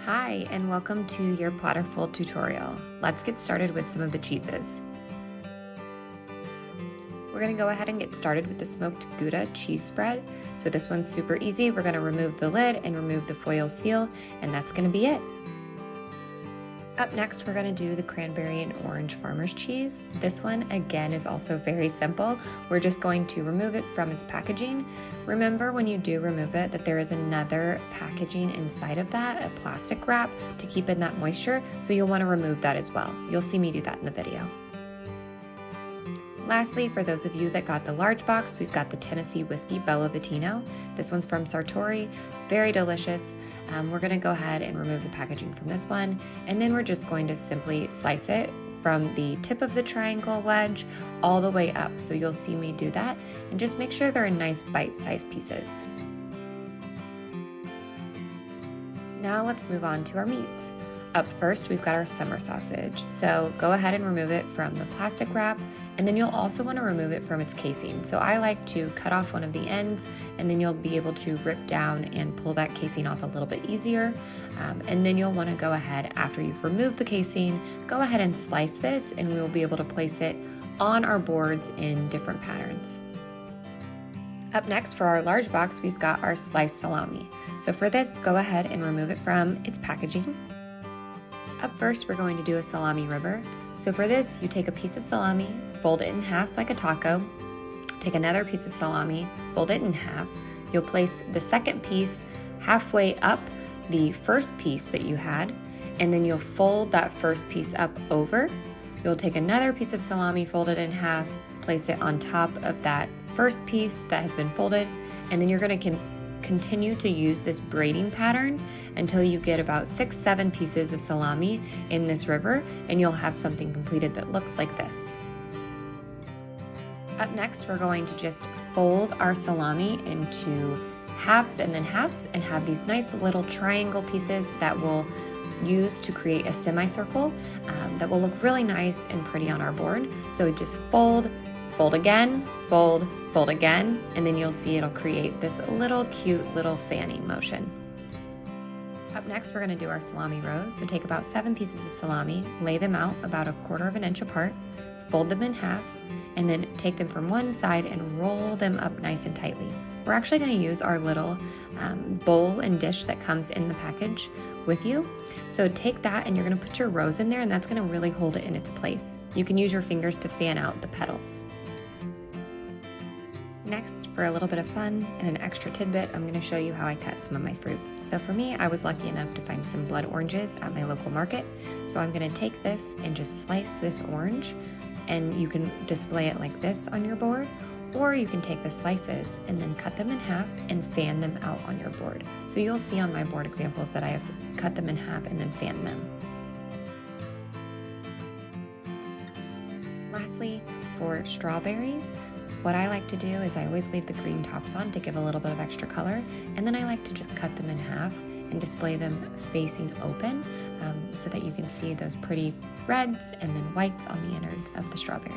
Hi, and welcome to your Platterful tutorial. Let's get started with some of the cheeses. We're going to go ahead and get started with the smoked Gouda cheese spread. So this one's super easy. We're going to remove the lid and remove the foil seal, and that's going to be it. Up next, we're going to do the cranberry and orange farmer's cheese. This one, again, is also very simple. We're just going to remove it from its packaging. Remember when you do remove it that there is another packaging inside of that, a plastic wrap, to keep in that moisture, so you'll want to remove that as well. You'll see me do that in the video. Lastly, for those of you that got the large box, we've got the Tennessee Whiskey Bella Vitino. This one's from Sartori, very delicious. We're gonna go ahead and remove the packaging from this one, and then we're just going to simply slice it from the tip of the triangle wedge all the way up. So you'll see me do that, and just make sure they're in nice bite-sized pieces. Now let's move on to our meats. Up first, we've got our summer sausage. So go ahead and remove it from the plastic wrap, and then you'll also want to remove it from its casing. So I like to cut off one of the ends, and then you'll be able to rip down and pull that casing off a little bit easier. And then you'll want to go ahead, after you've removed the casing, go ahead and slice this, and we will be able to place it on our boards in different patterns. Up next, for our large box, we've got our sliced salami. So for this, go ahead and remove it from its packaging. Up first, we're going to do a salami ribber. So for this, you take a piece of salami, fold it in half like a taco, take another piece of salami, fold it in half. You'll place the second piece halfway up the first piece that you had, and then you'll fold that first piece up over. You'll take another piece of salami, fold it in half, place it on top of that first piece that has been folded, and then you're going to continue to use this braiding pattern until you get about 6-7 pieces of salami in this river, and you'll have something completed that looks like this. Up next, we're going to just fold our salami into halves and then halves, and have these nice little triangle pieces that we'll use to create a semicircle that will look really nice and pretty on our board. So just fold, fold again, fold, fold again, and then you'll see it'll create this little cute little Fanny motion. Up next, we're gonna do our salami rows. So take about 7 pieces of salami, lay them out about 1/4 inch apart, fold them in half, and then take them from one side and roll them up nice and tightly. We're actually gonna use our little bowl and dish that comes in the package with you. So take that and you're gonna put your rows in there, and that's gonna really hold it in its place. You can use your fingers to fan out the petals. Next, for a little bit of fun and an extra tidbit, I'm going to show you how I cut some of my fruit. So for me, I was lucky enough to find some blood oranges at my local market. So I'm going to take this and just slice this orange, and you can display it like this on your board, or you can take the slices and then cut them in half and fan them out on your board. So you'll see on my board examples that I have cut them in half and then fanned them. Lastly, for strawberries, what I like to do is I always leave the green tops on to give a little bit of extra color, and then I like to just cut them in half and display them facing open so that you can see those pretty reds and then whites on the innards of the strawberry.